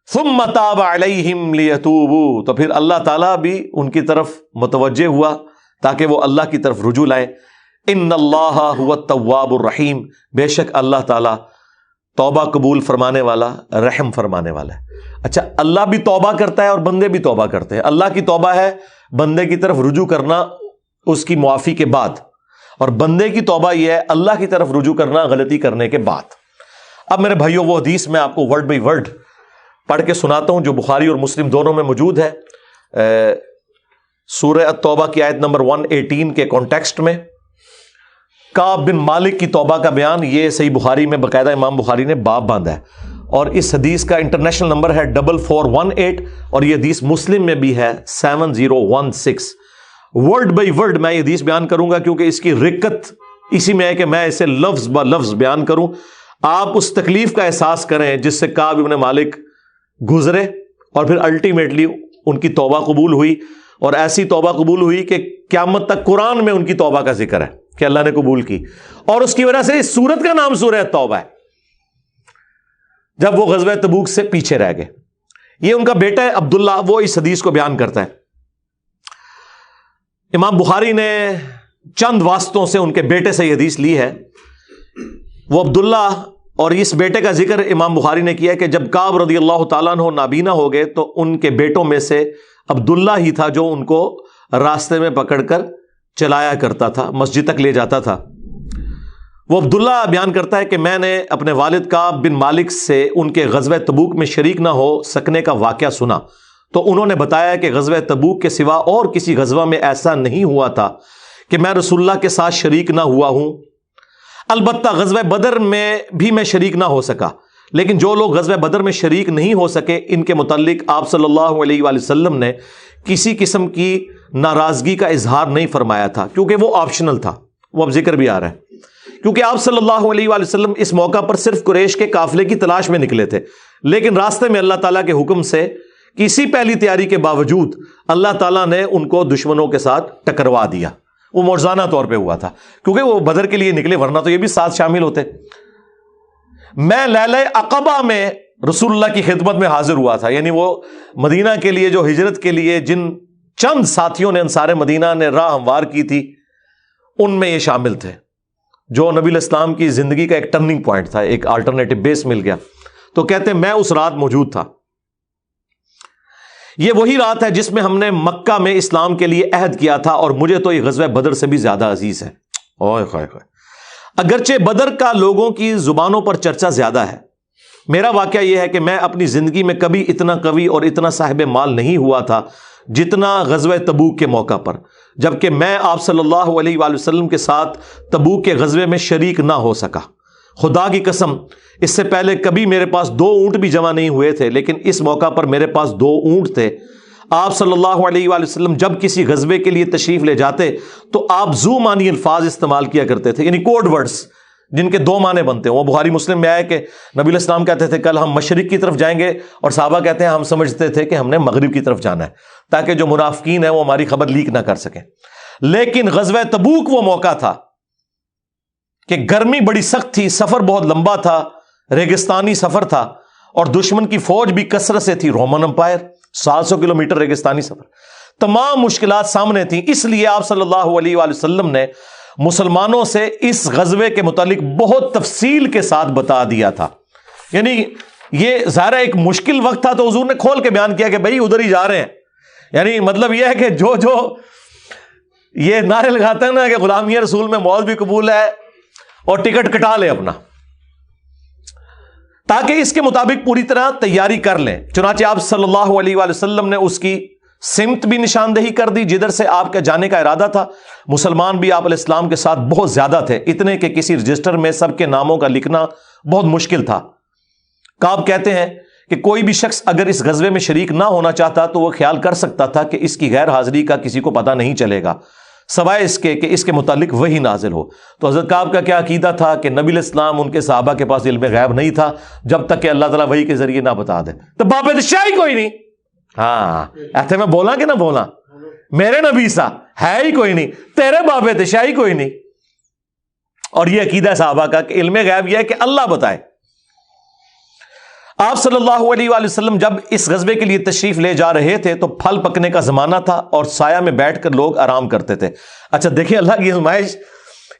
ثم تاب علیہم لیتوبوا، تو پھر اللہ تعالیٰ بھی ان کی طرف متوجہ ہوا تاکہ وہ اللہ کی طرف رجوع لائیں۔ ان اللہ هو التواب الرحیم، بے شک اللہ تعالیٰ توبہ قبول فرمانے والا، رحم فرمانے والا ہے۔ اچھا، اللہ بھی توبہ کرتا ہے اور بندے بھی توبہ کرتے ہیں۔ اللہ کی توبہ ہے بندے کی طرف رجوع کرنا اس کی معافی کے بعد، اور بندے کی توبہ یہ ہے اللہ کی طرف رجوع کرنا غلطی کرنے کے بعد۔ اب میرے بھائیوں، وہ حدیث میں آپ کو ورڈ بائی ورڈ پڑھ کے سناتا ہوں جو بخاری اور مسلم دونوں میں موجود ہے۔ سورہ التوبہ کی آیت نمبر 118 کے کانٹیکسٹ میں کعب بن مالک کی توبہ کا بیان، یہ صحیح بخاری میں باقاعدہ امام بخاری نے باب باندھا ہے، اور اس حدیث کا انٹرنیشنل نمبر ہے 4418، اور یہ حدیث مسلم میں بھی ہے 7016۔ ورڈ بائی ورڈ میں یہ حدیث بیان کروں گا کیونکہ اس کی رکت اسی میں ہے کہ میں اسے لفظ با لفظ بیان کروں، آپ اس تکلیف کا احساس کریں جس سے کعب بن مالک گزرے، اور پھر الٹیمیٹلی ان کی توبہ قبول ہوئی، اور ایسی توبہ قبول ہوئی کہ قیامت تک قرآن میں ان کی توبہ کا ذکر ہے کہ اللہ نے قبول کی، اور اس کی وجہ سے اس سورت کا نام سورہ توبہ ہے، جب وہ غزوہ تبوک سے پیچھے رہ گئے۔ یہ ان کا بیٹا ہے عبداللہ، وہ اس حدیث کو بیان کرتا ہے۔ امام بخاری نے چند واسطوں سے ان کے بیٹے سے یہ حدیث لی ہے۔ وہ عبداللہ اور اس بیٹے کا ذکر امام بخاری نے کیا کہ جب کعب رضی اللہ تعالیٰ عنہ نابینا ہو گئے تو ان کے بیٹوں میں سے عبداللہ ہی تھا جو ان کو راستے میں پکڑ کر چلایا کرتا تھا، مسجد تک لے جاتا تھا۔ وہ عبداللہ بیان کرتا ہے کہ میں نے اپنے والد کعب بن مالک سے ان کے غزوہ تبوک میں شریک نہ ہو سکنے کا واقعہ سنا، تو انہوں نے بتایا کہ غزوہ تبوک کے سوا اور کسی غزوہ میں ایسا نہیں ہوا تھا کہ میں رسول اللہ کے ساتھ شریک نہ ہوا ہوں۔ البتہ غزوہ بدر میں بھی میں شریک نہ ہو سکا، لیکن جو لوگ غزوہ بدر میں شریک نہیں ہو سکے ان کے متعلق آپ صلی اللہ علیہ وآلہ وسلم نے کسی قسم کی ناراضگی کا اظہار نہیں فرمایا تھا، کیونکہ وہ آپشنل تھا۔ وہ اب ذکر بھی آ رہا ہے، کیونکہ آپ صلی اللہ علیہ وآلہ وسلم اس موقع پر صرف قریش کے قافلے کی تلاش میں نکلے تھے، لیکن راستے میں اللہ تعالیٰ کے حکم سے کسی پہلی تیاری کے باوجود اللہ تعالیٰ نے ان کو دشمنوں کے ساتھ ٹکروا دیا۔ وہ موجزانہ طور پہ ہوا تھا کیونکہ وہ بدر کے لیے نکلے، ورنہ تو یہ بھی ساتھ شامل ہوتے۔ میں لیلہ عقبہ میں رسول اللہ کی خدمت میں حاضر ہوا تھا، یعنی وہ مدینہ کے لیے جو ہجرت کے لیے جن چند ساتھیوں نے انصار مدینہ نے راہ ہموار کی تھی ان میں یہ شامل تھے، جو نبی الاسلام کی زندگی کا ایک ٹرننگ پوائنٹ تھا، ایک آلٹرنیٹو بیس مل گیا۔ تو کہتے ہیں میں اس رات موجود تھا۔ یہ وہی رات ہے جس میں ہم نے مکہ میں اسلام کے لیے عہد کیا تھا، اور مجھے تو یہ غزوہ بدر سے بھی زیادہ عزیز ہے۔ اوئے خائے خائے، اگرچہ بدر کا لوگوں کی زبانوں پر چرچا زیادہ ہے، میرا واقعہ یہ ہے کہ میں اپنی زندگی میں کبھی اتنا قوی اور اتنا صاحب مال نہیں ہوا تھا جتنا غزوہ تبوک کے موقع پر، جبکہ میں آپ صلی اللہ علیہ وآلہ وسلم کے ساتھ تبوک کے غزوے میں شریک نہ ہو سکا۔ خدا کی قسم، اس سے پہلے کبھی میرے پاس 2 اونٹ بھی جمع نہیں ہوئے تھے، لیکن اس موقع پر میرے پاس 2 اونٹ تھے۔ آپ صلی اللہ علیہ وآلہ وسلم جب کسی غزوے کے لیے تشریف لے جاتے تو آپ ذو معنی الفاظ استعمال کیا کرتے تھے، یعنی کوڈ ورڈز جن کے 2 معنی بنتے ہیں۔ وہ بخاری مسلم میں آیا کہ نبی الاسلام کہتے تھے کل ہم مشرق کی طرف جائیں گے، اور صحابہ کہتے ہیں ہم سمجھتے تھے کہ ہم نے مغرب کی طرف جانا ہے تاکہ جو منافقین ہیں وہ ہماری خبر لیک نہ کر سکیں۔ لیکن غزوہ تبوک وہ موقع تھا کہ گرمی بڑی سخت تھی، سفر بہت لمبا تھا، ریگستانی سفر تھا، اور دشمن کی فوج بھی کثرت سے تھی، رومن امپائر، 700 کلومیٹر ریگستانی سفر، تمام مشکلات سامنے تھیں۔ اس لیے آپ صلی اللہ علیہ وآلہ وسلم نے مسلمانوں سے اس غزوے کے متعلق بہت تفصیل کے ساتھ بتا دیا تھا۔ یعنی یہ ظاہر ایک مشکل وقت تھا تو حضور نے کھول کے بیان کیا کہ بھائی ادھر ہی جا رہے ہیں، یعنی مطلب یہ ہے کہ جو یہ نعرے لگاتا ہے نا کہ غلامی رسول میں موت بھی قبول ہے اور ٹکٹ کٹا لے اپنا، تاکہ اس کے مطابق پوری طرح تیاری کر لیں۔ چنانچہ آپ صلی اللہ علیہ وآلہ وسلم نے اس کی سمت بھی نشاندہی کر دی جدھر سے آپ کا جانے کا ارادہ تھا۔ مسلمان بھی آپ علیہ السلام کے ساتھ بہت زیادہ تھے، اتنے کہ کسی رجسٹر میں سب کے ناموں کا لکھنا بہت مشکل تھا۔ کعب کہتے ہیں کہ کوئی بھی شخص اگر اس غزوے میں شریک نہ ہونا چاہتا تو وہ خیال کر سکتا تھا کہ اس کی غیر حاضری کا کسی کو پتہ نہیں چلے گا سوائے اس کے کہ اس کے متعلق وحی نازل ہو۔ تو حضرت کعب کا کیا عقیدہ تھا کہ نبی علیہ السلام ان کے صحابہ کے پاس علم غیب نہیں تھا جب تک کہ اللہ تعالیٰ وحی کے ذریعے نہ بتا دے۔ تو باب شاہی کوئی نہیں، ہاں ایسے میں بولا کہ نہ بولا، میرے نبی سا ہے ہی کوئی نہیں، تیرے باب شاہی کوئی نہیں۔ اور یہ عقیدہ صحابہ کا کہ علم غیب یہ ہے کہ اللہ بتائے۔ آپ صلی اللہ علیہ وآلہ وسلم جب اس غزوے کے لیے تشریف لے جا رہے تھے تو پھل پکنے کا زمانہ تھا اور سایہ میں بیٹھ کر لوگ آرام کرتے تھے. اچھا دیکھیں اللہ کی آزمائش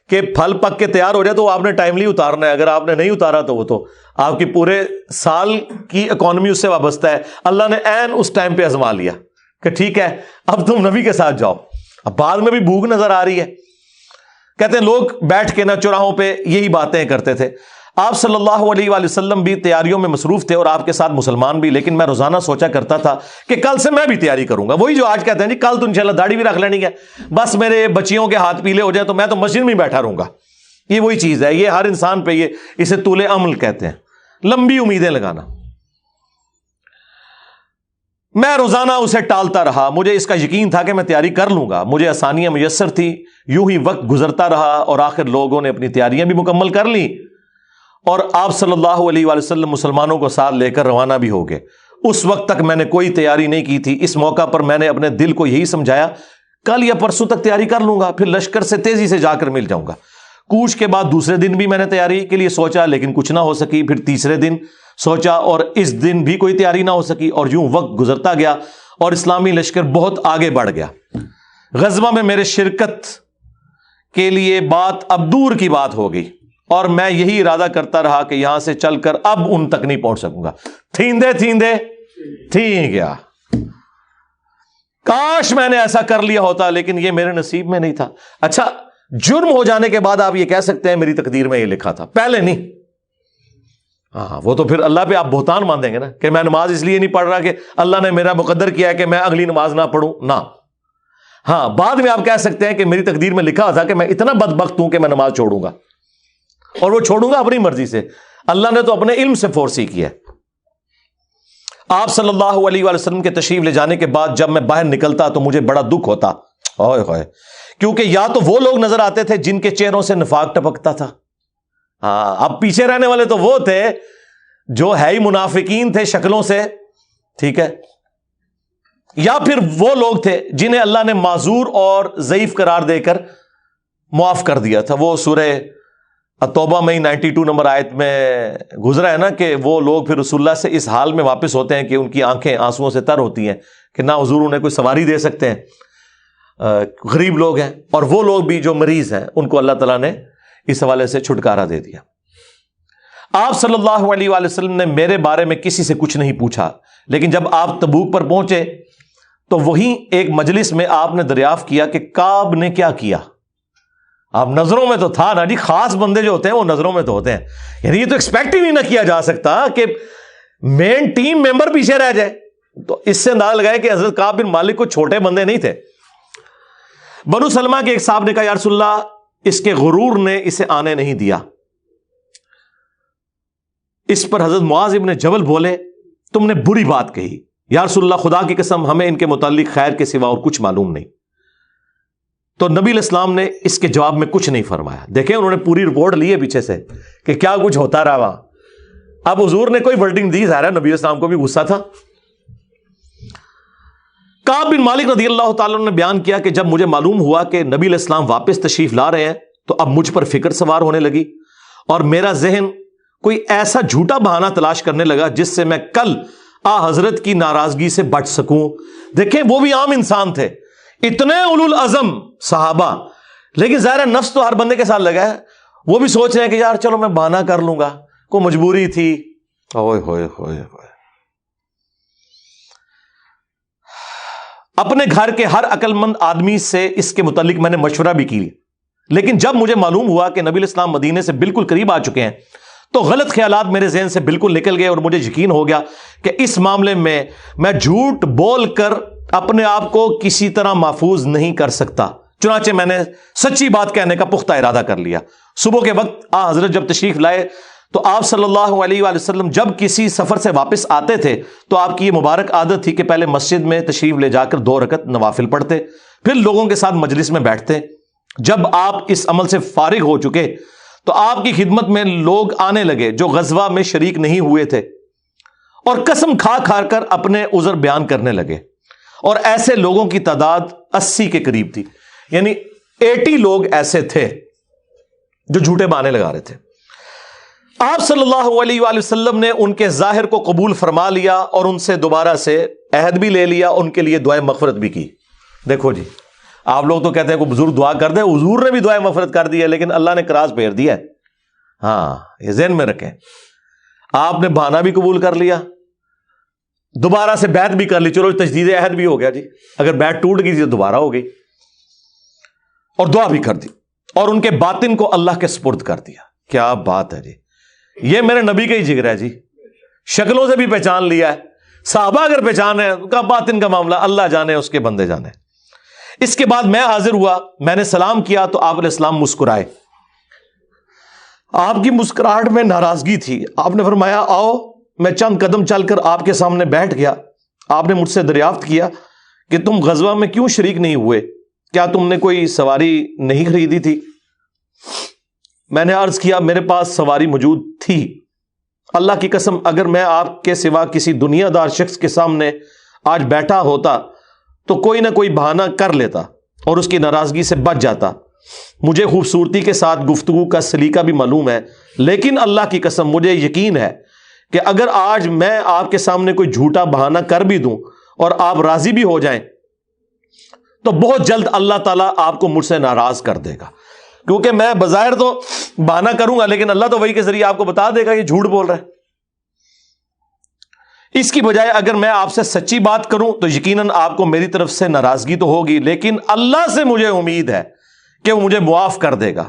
کہ پھل پک کے تیار ہو جائے تو آپ نے ٹائملی اتارنا ہے. اگر آپ نے نہیں اتارا تو وہ تو آپ کی پورے سال کی اکانومی اس سے وابستہ ہے. اللہ نے عین اس ٹائم پہ آزما لیا کہ ٹھیک ہے اب تم نبی کے ساتھ جاؤ. اب بعد میں بھی بھوک نظر آ رہی ہے. کہتے ہیں لوگ بیٹھ کے نا چوراہوں پہ یہی باتیں کرتے تھے. آپ صلی اللہ علیہ وآلہ وسلم بھی تیاریوں میں مصروف تھے اور آپ کے ساتھ مسلمان بھی. لیکن میں روزانہ سوچا کرتا تھا کہ کل سے میں بھی تیاری کروں گا. وہی جو آج کہتے ہیں جی کل تو انشاءاللہ داڑھی بھی رکھ لینی ہے, بس میرے بچیوں کے ہاتھ پیلے ہو جائیں تو میں تو مسجد میں ہی بیٹھا رہوں گا. یہ وہی چیز ہے, یہ ہر انسان پہ اسے طول عمل کہتے ہیں, لمبی امیدیں لگانا. میں روزانہ اسے ٹالتا رہا. مجھے اس کا یقین تھا کہ میں تیاری کر لوں گا, مجھے آسانیاں میسر تھی. یوں ہی وقت گزرتا رہا اور آخر لوگوں نے اپنی تیاریاں بھی مکمل کر لی اور آپ صلی اللہ علیہ وآلہ وسلم مسلمانوں کو ساتھ لے کر روانہ بھی ہو گئے. اس وقت تک میں نے کوئی تیاری نہیں کی تھی. اس موقع پر میں نے اپنے دل کو یہی سمجھایا کل یا پرسوں تک تیاری کر لوں گا, پھر لشکر سے تیزی سے جا کر مل جاؤں گا. کوچ کے بعد دوسرے دن بھی میں نے تیاری کے لیے سوچا لیکن کچھ نہ ہو سکی. پھر تیسرے دن سوچا اور اس دن بھی کوئی تیاری نہ ہو سکی. اور یوں وقت گزرتا گیا اور اسلامی لشکر بہت آگے بڑھ گیا. غزوہ میں میرے شرکت کے لیے بات اب دور کی بات ہو گئی اور میں یہی ارادہ کرتا رہا کہ یہاں سے چل کر اب ان تک نہیں پہنچ سکوں گا. تھیندے تھیندے تھی گیا. کاش میں نے ایسا کر لیا ہوتا لیکن یہ میرے نصیب میں نہیں تھا. اچھا جرم ہو جانے کے بعد آپ یہ کہہ سکتے ہیں میری تقدیر میں یہ لکھا تھا, پہلے نہیں. ہاں وہ تو پھر اللہ پہ آپ بہتان مان دیں گے نا کہ میں نماز اس لیے نہیں پڑھ رہا کہ اللہ نے میرا مقدر کیا ہے کہ میں اگلی نماز نہ پڑھوں نہ. ہاں بعد میں آپ کہہ سکتے ہیں کہ میری تقدیر میں لکھا تھا کہ میں اتنا بدبخت ہوں کہ میں نماز چھوڑوں گا, اور وہ چھوڑوں گا اپنی مرضی سے. اللہ نے تو اپنے علم سے فورسی کیا. آپ صلی اللہ علیہ وآلہ وسلم کے تشریف لے جانے کے بعد جب میں باہر نکلتا تو مجھے بڑا دکھ ہوتا, اوئے ہوئے, کیونکہ یا تو وہ لوگ نظر آتے تھے جن کے چہروں سے نفاق ٹپکتا تھا. ہاں اب پیچھے رہنے والے تو وہ تھے جو ہے ہی منافقین تھے شکلوں سے, ٹھیک ہے, یا پھر وہ لوگ تھے جنہیں اللہ نے معذور اور ضعیف قرار دے کر معاف کر دیا تھا. وہ سورہ توبہ میں 92 نمبر آیت میں گزرا ہے نا کہ وہ لوگ پھر رسول اللہ سے اس حال میں واپس ہوتے ہیں کہ ان کی آنکھیں آنسوؤں سے تر ہوتی ہیں کہ نہ حضور انہیں کوئی سواری دے سکتے ہیں, غریب لوگ ہیں. اور وہ لوگ بھی جو مریض ہیں ان کو اللہ تعالیٰ نے اس حوالے سے چھٹکارا دے دیا. آپ صلی اللہ علیہ وآلہ وسلم نے میرے بارے میں کسی سے کچھ نہیں پوچھا, لیکن جب آپ تبوک پر پہنچے تو وہیں ایک مجلس میں آپ نے دریافت کیا کہ کعب نے کیا کیا. آپ نظروں میں تو تھا نا جی, خاص بندے جو ہوتے ہیں وہ نظروں میں تو ہوتے ہیں. یعنی یہ تو ایکسپیکٹ ہی نہیں نہ کیا جا سکتا کہ مین ٹیم ممبر پیچھے رہ جائے. تو اس سے اندازہ لگائے کہ حضرت کعب بن مالک کو چھوٹے بندے نہیں تھے. بنو سلمہ کے ایک صاحب نے کہا یا رسول اللہ اس کے غرور نے اسے آنے نہیں دیا. اس پر حضرت معاذ ابن جبل بولے تم نے بری بات کہی. یا رسول اللہ خدا کی قسم ہمیں ان کے متعلق خیر کے سوا اور کچھ معلوم نہیں. تو نبی علیہ السلام نے اس کے جواب میں کچھ نہیں فرمایا. دیکھیں انہوں نے پوری رپورٹ لی ہے پیچھے سے کہ کیا کچھ ہوتا رہا وہاں. اب حضور نے کوئی ورڈنگ دی, ظاہر ہے نبی علیہ السلام کو بھی غصہ تھا. کعب بن مالک رضی اللہ تعالیٰ نے بیان کیا کہ جب مجھے معلوم ہوا کہ نبی علیہ السلام واپس تشریف لا رہے ہیں تو اب مجھ پر فکر سوار ہونے لگی اور میرا ذہن کوئی ایسا جھوٹا بہانہ تلاش کرنے لگا جس سے میں کل حضرت کی ناراضگی سے بچ سکوں. دیکھیں وہ بھی عام انسان تھے, اتنے اولو العزم صحابہ, لیکن ظاہر نفس تو ہر بندے کے ساتھ لگا ہے. وہ بھی سوچ رہے ہیں کہ یار چلو میں بہانہ کر لوں گا, کوئی مجبوری تھی. اوئے ہوئے ہوئے ہوئے. اپنے گھر کے ہر عقل مند آدمی سے اس کے متعلق میں نے مشورہ بھی کی, لیکن جب مجھے معلوم ہوا کہ نبی علیہ السلام مدینے سے بالکل قریب آ چکے ہیں تو غلط خیالات میرے ذہن سے بالکل نکل گئے اور مجھے یقین ہو گیا کہ اس معاملے میں جھوٹ بول کر اپنے آپ کو کسی طرح محفوظ نہیں کر سکتا. چنانچہ میں نے سچی بات کہنے کا پختہ ارادہ کر لیا. صبح کے وقت حضرت جب تشریف لائے تو آپ صلی اللہ علیہ وآلہ وسلم جب کسی سفر سے واپس آتے تھے تو آپ کی یہ مبارک عادت تھی کہ پہلے مسجد میں تشریف لے جا کر 2 رکعت نوافل پڑھتے, پھر لوگوں کے ساتھ مجلس میں بیٹھتے. جب آپ اس عمل سے فارغ ہو چکے تو آپ کی خدمت میں لوگ آنے لگے جو غزوہ میں شریک نہیں ہوئے تھے اور قسم کھا کھا کر اپنے عذر بیان کرنے لگے, اور ایسے لوگوں کی تعداد 80 کے قریب تھی. یعنی 80 لوگ ایسے تھے جو جھوٹے بہانے لگا رہے تھے. آپ صلی اللہ علیہ وآلہ وسلم نے ان کے ظاہر کو قبول فرما لیا اور ان سے دوبارہ سے عہد بھی لے لیا، ان کے لیے دعائے مغفرت بھی کی۔ دیکھو جی، آپ لوگ تو کہتے ہیں کوئی بزرگ دعا کر دے، حضور نے بھی دعائے مغفرت کر دی ہے، لیکن اللہ نے کراس پھیر دیا ہے۔ ہاں، یہ ذہن میں رکھیں، آپ نے بہانہ بھی قبول کر لیا، دوبارہ سے بیعت بھی کر لی، چلو تجدید عہد بھی ہو گیا جی، اگر بیعت ٹوٹ گئی تو دوبارہ ہو گئی، اور دعا بھی کر دی، اور ان کے باطن کو اللہ کے سپرد کر دیا۔ کیا بات ہے جی، یہ میرے نبی کا ہی ذکر ہے جی، شکلوں سے بھی پہچان لیا ہے، صحابہ اگر پہچان ہے کا باطن کا معاملہ اللہ جانے، اس کے بندے جانے۔ اس کے بعد میں حاضر ہوا، میں نے سلام کیا تو آپ علیہ السلام مسکرائے، آپ کی مسکراہٹ میں ناراضگی تھی۔ آپ نے فرمایا آؤ، میں چند قدم چل کر آپ کے سامنے بیٹھ گیا۔ آپ نے مجھ سے دریافت کیا کہ تم غزوہ میں کیوں شریک نہیں ہوئے، کیا تم نے کوئی سواری نہیں خریدی تھی؟ میں نے عرض کیا میرے پاس سواری موجود تھی، اللہ کی قسم اگر میں آپ کے سوا کسی دنیا دار شخص کے سامنے آج بیٹھا ہوتا تو کوئی نہ کوئی بہانہ کر لیتا اور اس کی ناراضگی سے بچ جاتا۔ مجھے خوبصورتی کے ساتھ گفتگو کا سلیقہ بھی معلوم ہے، لیکن اللہ کی قسم مجھے یقین ہے کہ اگر آج میں آپ کے سامنے کوئی جھوٹا بہانہ کر بھی دوں اور آپ راضی بھی ہو جائیں تو بہت جلد اللہ تعالیٰ آپ کو مجھ سے ناراض کر دے گا، کیونکہ میں بظاہر تو بہانہ کروں گا لیکن اللہ تو وحی کے ذریعے آپ کو بتا دے گا یہ جھوٹ بول رہا ہے۔ اس کی بجائے اگر میں آپ سے سچی بات کروں تو یقیناً آپ کو میری طرف سے ناراضگی تو ہوگی، لیکن اللہ سے مجھے امید ہے کہ وہ مجھے معاف کر دے گا۔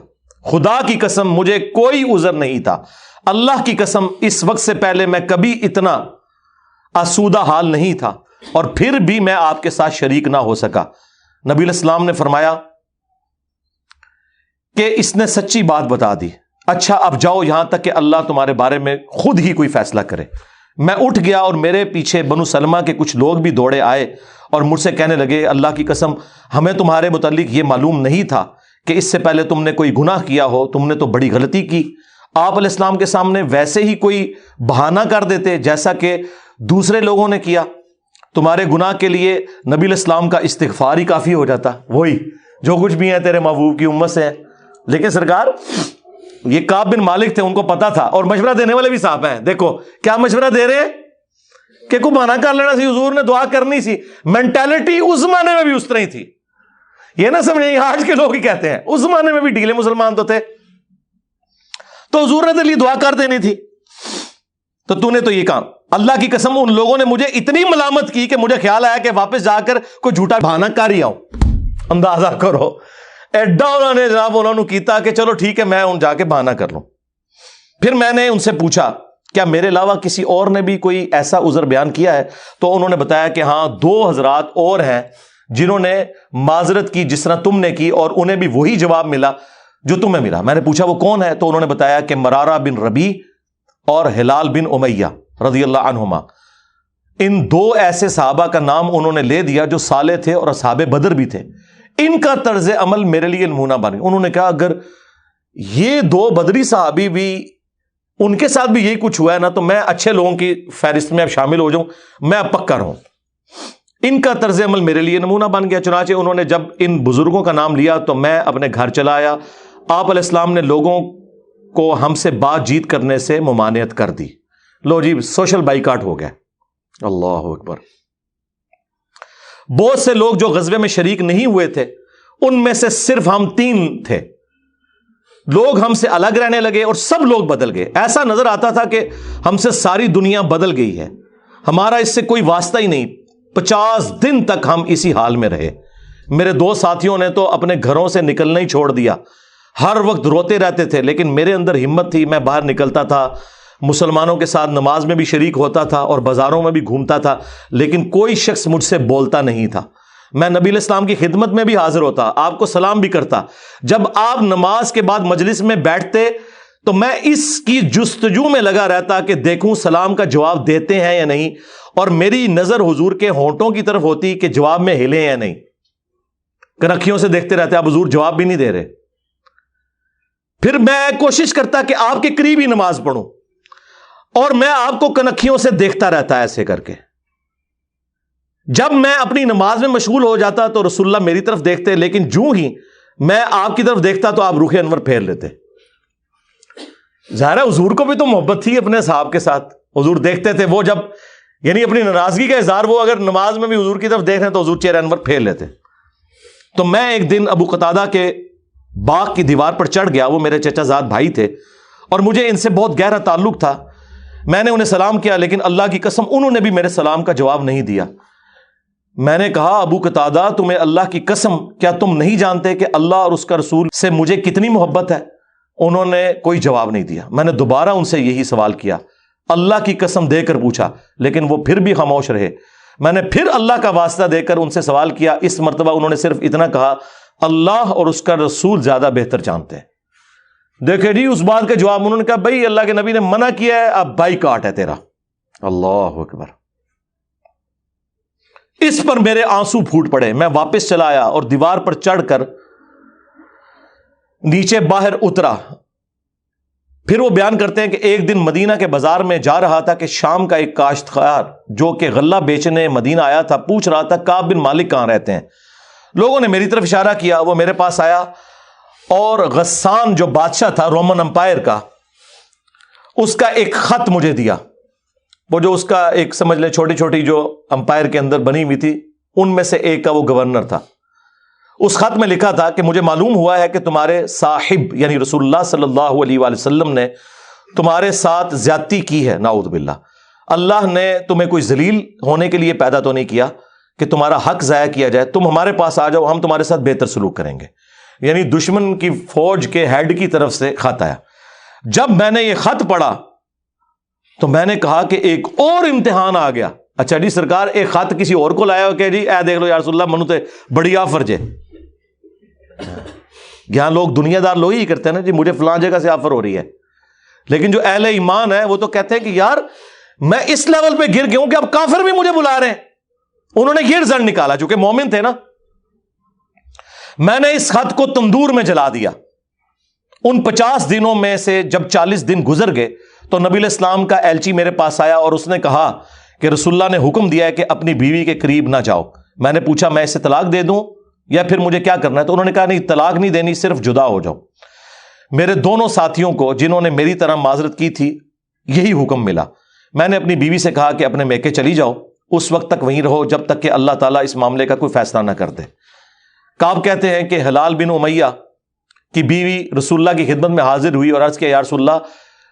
خدا کی قسم مجھے کوئی عذر نہیں تھا، اللہ کی قسم اس وقت سے پہلے میں کبھی اتنا آسودہ حال نہیں تھا، اور پھر بھی میں آپ کے ساتھ شریک نہ ہو سکا۔ نبی علیہ السلام نے فرمایا کہ اس نے سچی بات بتا دی، اچھا اب جاؤ یہاں تک کہ اللہ تمہارے بارے میں خود ہی کوئی فیصلہ کرے۔ میں اٹھ گیا اور میرے پیچھے بنو سلمہ کے کچھ لوگ بھی دوڑے آئے اور مجھ سے کہنے لگے اللہ کی قسم ہمیں تمہارے متعلق یہ معلوم نہیں تھا کہ اس سے پہلے تم نے کوئی گناہ کیا ہو، تم نے تو بڑی غلطی کی۔ آپ علیہ السلام کے سامنے ویسے ہی کوئی بہانہ کر دیتے جیسا کہ دوسرے لوگوں نے کیا، تمہارے گناہ کے لیے نبی علیہ السلام کا استغفار ہی کافی ہو جاتا، وہی جو کچھ بھی ہے تیرے محبوب کی امت سے ہے۔ لیکن سرکار یہ کعب بن مالک تھے، ان کو پتا تھا، اور مشورہ دینے والے بھی صاحب ہیں، دیکھو کیا مشورہ دے رہے ہیں کہ کو بہانہ کر لینا سی، حضور نے دعا کرنی سی۔ مینٹالٹی اس زمانے میں بھی اس طرح ہی تھی، یہ نہ سمجھیں آج کے لوگ ہی کہتے ہیں، اس زمانے میں بھی ڈھیلے مسلمان تو تھے، تو حضور نے تیرے لیے دعا کر دینی تھی، تو نے تو یہ کام۔ اللہ کی قسم ان لوگوں نے مجھے اتنی ملامت کی کہ مجھے خیال آیا کہ واپس جا کر کوئی جھوٹا بہانہ کر ہی آؤں۔ اندازہ کرو ایڈا انہوں نے کیتا کہ چلو ٹھیک ہے میں جا کے بہانہ کر لوں۔ پھر میں نے ان سے پوچھا کیا میرے علاوہ کسی اور نے بھی کوئی ایسا عذر بیان کیا ہے؟ تو انہوں نے بتایا کہ ہاں 2 حضرات اور ہیں جنہوں نے معذرت کی جس طرح تم نے کی، اور انہیں بھی وہی جواب ملا جو تمہیں ملا۔ میں نے پوچھا وہ کون ہے؟ تو انہوں نے بتایا کہ مرارہ بن ربیع اور ہلال بن امیہ رضی اللہ عنہما۔ ان 2 ایسے صحابہ کا نام انہوں نے لے دیا جو صالح تھے اور اصحاب بدر بھی تھے، ان کا طرز عمل میرے لیے نمونہ بن گیا۔ انہوں نے کہا اگر یہ 2 بدری صحابی بھی ان کے ساتھ بھی یہی کچھ ہوا ہے نا تو میں اچھے لوگوں کی فہرست میں اب شامل ہو جاؤں، میں اب پکا رہوں۔ ان کا طرز عمل میرے لیے نمونہ بن گیا۔ چنانچہ انہوں نے جب ان بزرگوں کا نام لیا تو میں اپنے گھر چلا آیا۔ آپ علیہ السلام نے لوگوں کو ہم سے بات چیت کرنے سے ممانعت کر دی۔ لو جی سوشل بائیکاٹ ہو گیا۔ اللہ اکبر۔ بہت سے لوگ جو غزوے میں شریک نہیں ہوئے تھے ان میں سے صرف ہم 3 تھے، لوگ ہم سے الگ رہنے لگے اور سب لوگ بدل گئے۔ ایسا نظر آتا تھا کہ ہم سے ساری دنیا بدل گئی ہے، ہمارا اس سے کوئی واسطہ ہی نہیں۔ 50 دن تک ہم اسی حال میں رہے۔ میرے 2 ساتھیوں نے تو اپنے گھروں سے نکلنا ہی چھوڑ دیا، ہر وقت روتے رہتے تھے، لیکن میرے اندر ہمت تھی، میں باہر نکلتا تھا، مسلمانوں کے ساتھ نماز میں بھی شریک ہوتا تھا اور بازاروں میں بھی گھومتا تھا، لیکن کوئی شخص مجھ سے بولتا نہیں تھا۔ میں نبی علیہ السلام کی خدمت میں بھی حاضر ہوتا، آپ کو سلام بھی کرتا۔ جب آپ نماز کے بعد مجلس میں بیٹھتے تو میں اس کی جستجو میں لگا رہتا کہ دیکھوں سلام کا جواب دیتے ہیں یا نہیں، اور میری نظر حضور کے ہونٹوں کی طرف ہوتی کہ جواب میں ہلے یا نہیں۔ کنکھیوں سے دیکھتے رہتے، اب حضور جواب بھی نہیں دے رہے۔ پھر میں کوشش کرتا کہ آپ کے قریب ہی نماز پڑھوں، اور میں آپ کو کنکھیوں سے دیکھتا رہتا ایسے کر کے۔ جب میں اپنی نماز میں مشغول ہو جاتا تو رسول اللہ میری طرف دیکھتے، لیکن جو ہی میں آپ کی طرف دیکھتا تو آپ رخ انور پھیر لیتے۔ ظاہر ہے حضور کو بھی تو محبت تھی اپنے صحاب کے ساتھ. حضور دیکھتے تھے وہ جب یعنی اپنی ناراضگی کا اظہار وہ اگر نماز میں بھی حضور کی طرف دیکھ رہے ہیں تو حضور چہرہ انور پھیر لیتے. تو میں ایک دن ابو قتادہ کے باغ کی دیوار پر چڑھ گیا. وہ میرے چچا زاد بھائی تھے اور مجھے ان سے بہت گہرا تعلق تھا. میں نے انہیں سلام کیا لیکن اللہ کی قسم انہوں نے بھی میرے سلام کا جواب نہیں دیا. میں نے کہا ابو قتادہ تمہیں اللہ کی قسم کیا تم نہیں جانتے کہ اللہ اور اس کا رسول سے مجھے کتنی محبت ہے؟ انہوں نے کوئی جواب نہیں دیا. میں نے دوبارہ ان سے یہی سوال کیا, اللہ کی قسم دے کر پوچھا, لیکن وہ پھر بھی خاموش رہے. میں نے پھر اللہ کا واسطہ دے کر ان سے سوال کیا. اس مرتبہ انہوں نے صرف اتنا کہا, اللہ اور اس کا رسول زیادہ بہتر جانتے ہیں. دیکھیں جی اس بات کا جواب انہوں نے کہا بھائی اللہ کے نبی نے منع کیا ہے, اب بائی کاٹ ہے تیرا. اللہ اکبر. اس پر میرے آنسو پھوٹ پڑے. میں واپس چلا آیا اور دیوار پر چڑھ کر نیچے باہر اترا. پھر وہ بیان کرتے ہیں کہ ایک دن مدینہ کے بازار میں جا رہا تھا کہ شام کا ایک کاشتکار جو کہ غلہ بیچنے مدینہ آیا تھا پوچھ رہا تھا کعب بن مالک کہاں رہتے ہیں. لوگوں نے میری طرف اشارہ کیا. وہ میرے پاس آیا اور غسان جو بادشاہ تھا رومن امپائر کا, اس کا ایک خط مجھے دیا. وہ جو اس کا ایک سمجھ لیں چھوٹی چھوٹی جو امپائر کے اندر بنی ہوئی تھی ان میں سے ایک کا وہ گورنر تھا. اس خط میں لکھا تھا کہ مجھے معلوم ہوا ہے کہ تمہارے صاحب یعنی رسول اللہ صلی اللہ علیہ وآلہ وسلم نے تمہارے ساتھ زیادتی کی ہے. نعوذ باللہ. اللہ نے تمہیں کوئی ذلیل ہونے کے لیے پیدا تو نہیں کیا کہ تمہارا حق ضائع کیا جائے. تم ہمارے پاس آ جاؤ, ہم تمہارے ساتھ بہتر سلوک کریں گے. یعنی دشمن کی فوج کے ہیڈ کی طرف سے خط آیا. جب میں نے یہ خط پڑھا تو میں نے کہا کہ ایک اور امتحان آ گیا. اچھا جی سرکار ایک خط کسی اور کو لایا ہو کہ جی اے دیکھ لو یا رسول اللہ منو تے بڑی آفر جے. یہاں لوگ دنیا دار لوگ ہی کرتے ہیں نا جی مجھے فلاں جگہ سے آفر ہو رہی ہے, لیکن جو اہل ایمان ہے وہ تو کہتے ہیں کہ یار میں اس لیول پہ گر گیا ہوں کہ اب کافر بھی مجھے بلا رہے ہیں. انہوں نے یہ رزلٹ نکالا چونکہ مومن تھے نا. میں نے اس خط کو تندور میں جلا دیا. ان 50 دنوں میں سے جب 40 دن گزر گئے تو نبی علیہ السلام کا ایلچی میرے پاس آیا اور اس نے کہا کہ رسول اللہ نے حکم دیا ہے کہ اپنی بیوی کے قریب نہ جاؤ. میں نے پوچھا میں اسے طلاق دے دوں یا پھر مجھے کیا کرنا ہے؟ تو انہوں نے کہا نہیں طلاق نہیں دینی, صرف جدا ہو جاؤ. میرے دونوں ساتھیوں کو جنہوں نے میری طرح معذرت کی تھی یہی حکم ملا. میں نے اپنی بیوی سے کہا کہ اپنے میکے چلی جاؤ, اس وقت تک وہیں رہو جب تک کہ اللہ تعالیٰ اس معاملے کا کوئی فیصلہ نہ کر دے. کعب کہتے ہیں کہ ہلال بن امیہ کی بیوی رسول اللہ کی خدمت میں حاضر ہوئی اور عرض کیا یا رسول اللہ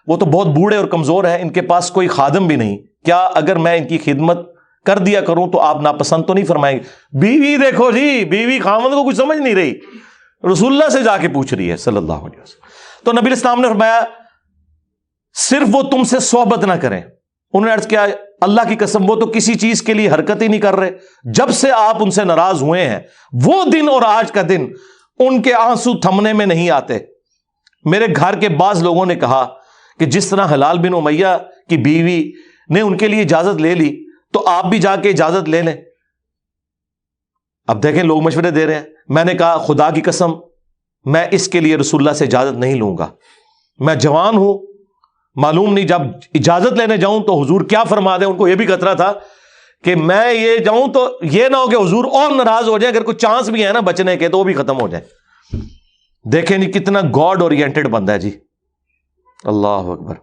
وہ تو بہت بوڑھے اور کمزور ہیں, ان کے پاس کوئی خادم بھی نہیں, کیا اگر میں ان کی خدمت کر دیا کروں تو آپ ناپسند تو نہیں فرمائیں گے؟ بیوی دیکھو جی, بیوی خامد کو کچھ سمجھ نہیں رہی, رسول اللہ سے جا کے پوچھ رہی ہے صلی اللہ علیہ وسلم. تو نبی اسلام نے فرمایا صرف وہ تم سے صحبت نہ کریں. انہوں نے عرض کیا اللہ کی قسم وہ تو کسی چیز کے لیے حرکت ہی نہیں کر رہے. جب سے آپ ان سے ناراض ہوئے ہیں وہ دن اور آج کا دن ان کے آنسو تھمنے میں نہیں آتے. میرے گھر کے بعض لوگوں نے کہا کہ جس طرح ہلال بن امیہ کی بیوی نے ان کے لیے اجازت لے لی تو آپ بھی جا کے اجازت لے لیں. اب دیکھیں لوگ مشورے دے رہے ہیں. میں نے کہا خدا کی قسم میں اس کے لیے رسول اللہ سے اجازت نہیں لوں گا. میں جوان ہوں, معلوم نہیں جب اجازت لینے جاؤں تو حضور کیا فرما دیں. ان کو یہ بھی خطرہ تھا کہ میں یہ جاؤں تو یہ نہ ہو کہ حضور اور ناراض ہو جائیں, اگر کوئی چانس بھی ہے نا بچنے کے تو وہ بھی ختم ہو جائے. دیکھیں نہیں کتنا گاڈ اورینٹڈ بندہ ہے جی. اللہ اکبر.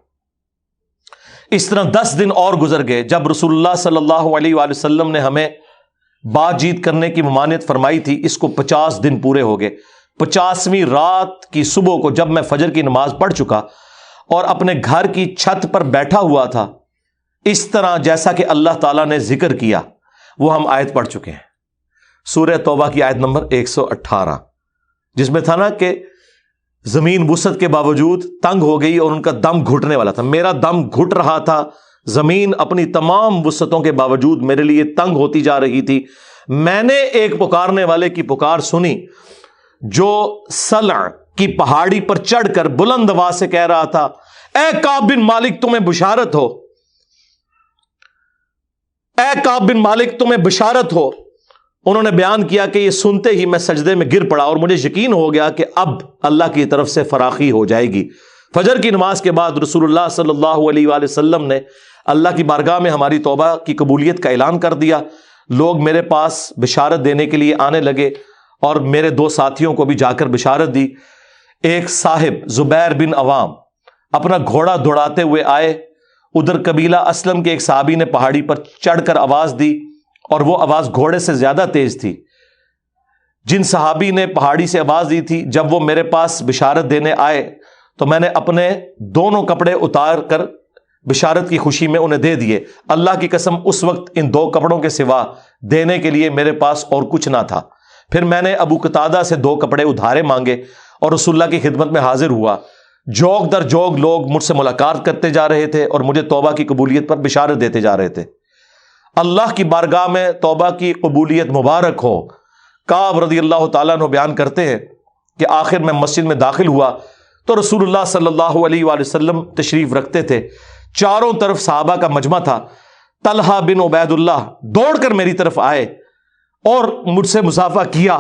اس طرح 10 دن اور گزر گئے. جب رسول اللہ صلی اللہ علیہ وآلہ وسلم نے ہمیں بات چیت کرنے کی ممانعت فرمائی تھی, اس کو 50 دن پورے ہو گئے. 50ویں رات کی صبح کو جب میں فجر کی نماز پڑھ چکا اور اپنے گھر کی چھت پر بیٹھا ہوا تھا, اس طرح جیسا کہ اللہ تعالیٰ نے ذکر کیا وہ ہم آیت پڑھ چکے ہیں, سورہ توبہ کی آیت نمبر 118, جس میں تھا نا کہ زمین وسعت کے باوجود تنگ ہو گئی اور ان کا دم گھٹنے والا تھا. میرا دم گھٹ رہا تھا, زمین اپنی تمام وسعتوں کے باوجود میرے لیے تنگ ہوتی جا رہی تھی. میں نے ایک پکارنے والے کی پکار سنی جو سلع کی پہاڑی پر چڑھ کر بلند آواز سے کہہ رہا تھا اے کعب بن مالک تمہیں بشارت ہو, اے کعب بن مالک تمہیں بشارت ہو. انہوں نے بیان کیا کہ یہ سنتے ہی میں سجدے میں گر پڑا اور مجھے یقین ہو گیا کہ اب اللہ کی طرف سے فراخی ہو جائے گی. فجر کی نماز کے بعد رسول اللہ صلی اللہ علیہ وآلہ وسلم نے اللہ کی بارگاہ میں ہماری توبہ کی قبولیت کا اعلان کر دیا. لوگ میرے پاس بشارت دینے کے لیے آنے لگے اور میرے 2 ساتھیوں کو بھی جا کر بشارت دی. ایک صاحب زبیر بن عوام اپنا گھوڑا دوڑاتے ہوئے آئے. ادھر قبیلہ اسلم کے ایک صحابی نے پہاڑی پر چڑھ کر آواز دی اور وہ آواز گھوڑے سے زیادہ تیز تھی. جن صحابی نے پہاڑی سے آواز دی تھی جب وہ میرے پاس بشارت دینے آئے تو میں نے اپنے دونوں کپڑے اتار کر بشارت کی خوشی میں انہیں دے دیے. اللہ کی قسم اس وقت ان 2 کپڑوں کے سوا دینے کے لیے میرے پاس اور کچھ نہ تھا. پھر میں نے ابو قتادہ سے 2 کپڑے ادھارے مانگے اور رسول اللہ کی خدمت میں حاضر ہوا. جوگ در جوگ لوگ مجھ سے ملاقات کرتے جا رہے تھے اور مجھے توبہ کی قبولیت پر بشارت دیتے جا رہے تھے. اللہ کی بارگاہ میں توبہ کی قبولیت مبارک ہو. کعب رضی اللہ تعالیٰ عنہ بیان کرتے ہیں کہ آخر میں مسجد میں داخل ہوا تو رسول اللہ صلی اللہ علیہ وآلہ وسلم تشریف رکھتے تھے. چاروں طرف صحابہ کا مجمع تھا. طلحہ بن عبید اللہ دوڑ کر میری طرف آئے اور مجھ سے مصافحہ کیا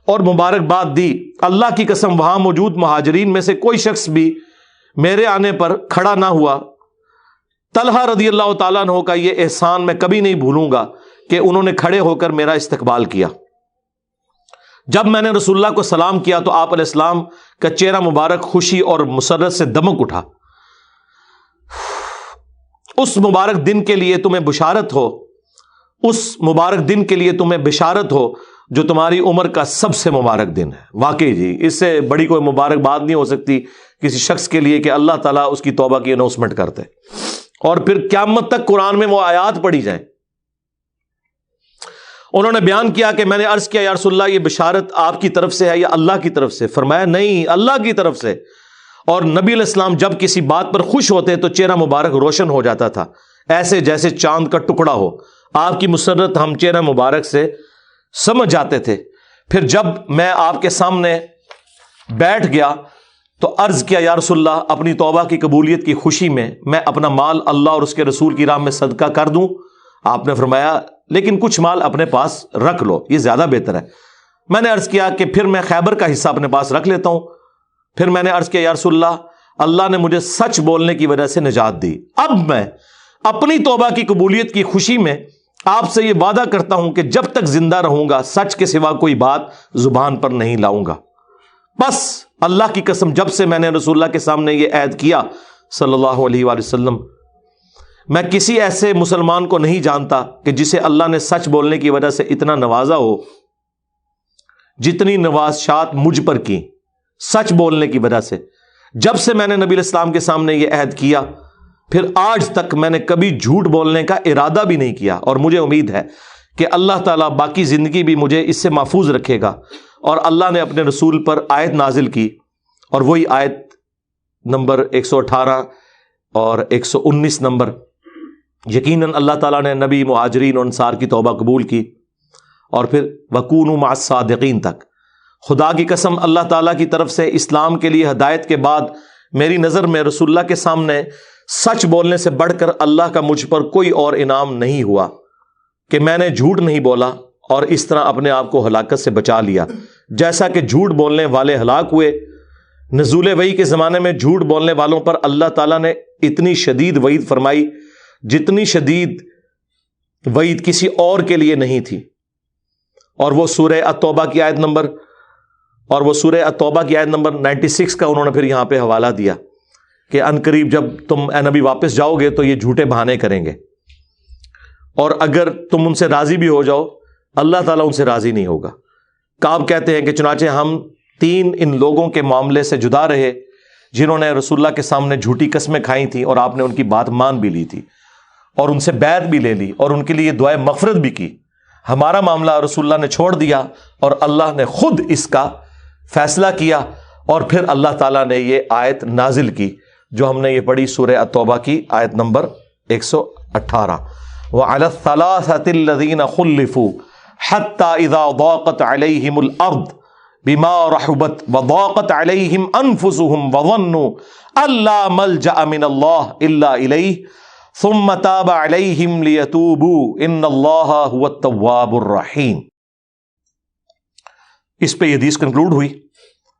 اور مبارکباد دی. اللہ کی قسم وہاں موجود مہاجرین میں سے کوئی شخص بھی میرے آنے پر کھڑا نہ ہوا. طلحہ رضی اللہ تعالیٰ عنہ کا یہ احسان میں کبھی نہیں بھولوں گا کہ انہوں نے کھڑے ہو کر میرا استقبال کیا. جب میں نے رسول اللہ کو سلام کیا تو آپ علیہ السلام کا چہرہ مبارک خوشی اور مسرت سے دمک اٹھا. اس مبارک دن کے لیے تمہیں بشارت ہو، اس مبارک دن کے لیے تمہیں بشارت ہو جو تمہاری عمر کا سب سے مبارک دن ہے. واقعی جی اس سے بڑی کوئی مبارک بات نہیں ہو سکتی کسی شخص کے لیے کہ اللہ تعالیٰ اس کی توبہ کی اناؤنسمنٹ کرتے اور پھر قیامت تک قرآن میں وہ آیات پڑھی جائیں. انہوں نے بیان کیا کہ میں نے عرض کیا یا رسول اللہ یہ بشارت آپ کی طرف سے ہے یا اللہ کی طرف سے؟ فرمایا نہیں، اللہ کی طرف سے. اور نبی علیہ السلام جب کسی بات پر خوش ہوتے تو چہرہ مبارک روشن ہو جاتا تھا، ایسے جیسے چاند کا ٹکڑا ہو. آپ کی مسرت ہم چہرہ مبارک سے سمجھ جاتے تھے. پھر جب میں آپ کے سامنے بیٹھ گیا تو عرض کیا یا رسول اللہ اپنی توبہ کی قبولیت کی خوشی میں اپنا مال اللہ اور اس کے رسول کی راہ میں صدقہ کر دوں؟ آپ نے فرمایا لیکن کچھ مال اپنے پاس رکھ لو، یہ زیادہ بہتر ہے. میں نے عرض کیا کہ پھر میں خیبر کا حصہ اپنے پاس رکھ لیتا ہوں. پھر میں نے عرض کیا یا رسول اللہ اللہ نے مجھے سچ بولنے کی وجہ سے نجات دی. اب میں اپنی توبہ کی قبولیت کی خوشی میں آپ سے یہ وعدہ کرتا ہوں کہ جب تک زندہ رہوں گا سچ کے سوا کوئی بات زبان پر نہیں لاؤں گا. بس اللہ کی قسم جب سے میں نے رسول اللہ کے سامنے یہ عہد کیا صلی اللہ علیہ وآلہ وسلم، میں کسی ایسے مسلمان کو نہیں جانتا کہ جسے اللہ نے سچ بولنے کی وجہ سے اتنا نوازا ہو جتنی نوازشات مجھ پر کی سچ بولنے کی وجہ سے. جب سے میں نے نبی علیہ السلام کے سامنے یہ عہد کیا پھر آج تک میں نے کبھی جھوٹ بولنے کا ارادہ بھی نہیں کیا. اور مجھے امید ہے کہ اللہ تعالیٰ باقی زندگی بھی مجھے اس سے محفوظ رکھے گا. اور اللہ نے اپنے رسول پر آیت نازل کی اور وہی آیت نمبر 118 اور 119 نمبر. یقیناً اللہ تعالیٰ نے نبی مہاجرین اور انصار کی توبہ قبول کی اور پھر وَكُونُوا مَعَ الصَّادِقِينَ تک. خدا کی قسم اللہ تعالیٰ کی طرف سے اسلام کے لیے ہدایت کے بعد میری نظر میں رسول اللہ کے سامنے سچ بولنے سے بڑھ کر اللہ کا مجھ پر کوئی اور انعام نہیں ہوا کہ میں نے جھوٹ نہیں بولا اور اس طرح اپنے آپ کو ہلاکت سے بچا لیا. جیسا کہ جھوٹ بولنے والے ہلاک ہوئے، نزول وحی کے زمانے میں جھوٹ بولنے والوں پر اللہ تعالیٰ نے اتنی شدید وعید فرمائی جتنی شدید وعید کسی اور کے لیے نہیں تھی. اور وہ سورہ التوبہ کی آیت نمبر 96 کا انہوں نے پھر یہاں پہ حوالہ دیا کہ عنقریب جب تم اے نبی واپس جاؤ گے تو یہ جھوٹے بہانے کریں گے اور اگر تم ان سے راضی بھی ہو جاؤ اللہ تعالیٰ ان سے راضی نہیں ہوگا. کعب کہتے ہیں کہ چنانچہ ہم 3 ان لوگوں کے معاملے سے جدا رہے جنہوں نے رسول اللہ کے سامنے جھوٹی قسمیں کھائی تھیں اور آپ نے ان کی بات مان بھی لی تھی اور ان سے بیعت بھی لے لی اور ان کے لیے دعائے مغفرت بھی کی. ہمارا معاملہ رسول اللہ نے چھوڑ دیا اور اللہ نے خود اس کا فیصلہ کیا اور پھر اللہ تعالیٰ نے یہ آیت نازل کی جو ہم نے یہ پڑھی سورہ التوبہ کی آیت نمبر 118 وَعَلَى الثَّلَاثَةِ الَّذِينَ خُلِّفُوا حَتَّى إِذَا ضَاقَتْ عَلَيْهِمُ الْأَرْضُ بِمَا رَحُبَتْ وَضَاقَتْ عَلَيْهِمْ أَنفُسُهُمْ وَظَنُّوا أَلَّا مَلْجَأَ مِنَ اللَّهِ إِلَّا إِلَيْهِ ثُمَّ تَابَ عَلَيْهِمْ لِيَتُوبُوا إِنَّ اللَّهَ هُوَ التَّوَّابُ الرَّحِيمُ. اس پہ یہ حدیث کنکلوڈ ہوئی.